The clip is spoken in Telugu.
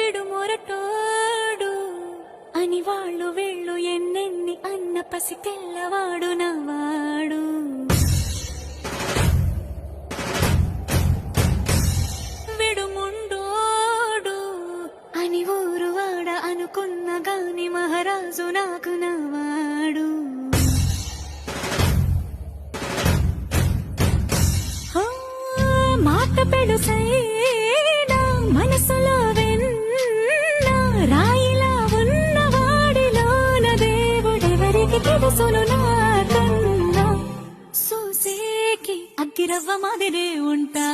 విడుమొరటోడు అని వాళ్ళు వీళ్ళు ఎన్నెన్ని అన్న పసి తెల్లవాడు నవ్వాడు. విడుముండోడు అని ఊరు వాడ అనుకున్న గాని మహారాజు నాకు నవ్వాడు. మాట పెడుసైనా మనసులో వెన్న రాయిలా ఉన్నవాడిలోన దేవుడెవరికి తెలుసును నాకన్నా. సూసేకి అగ్గిరవ్వ మాదిరే ఉంటా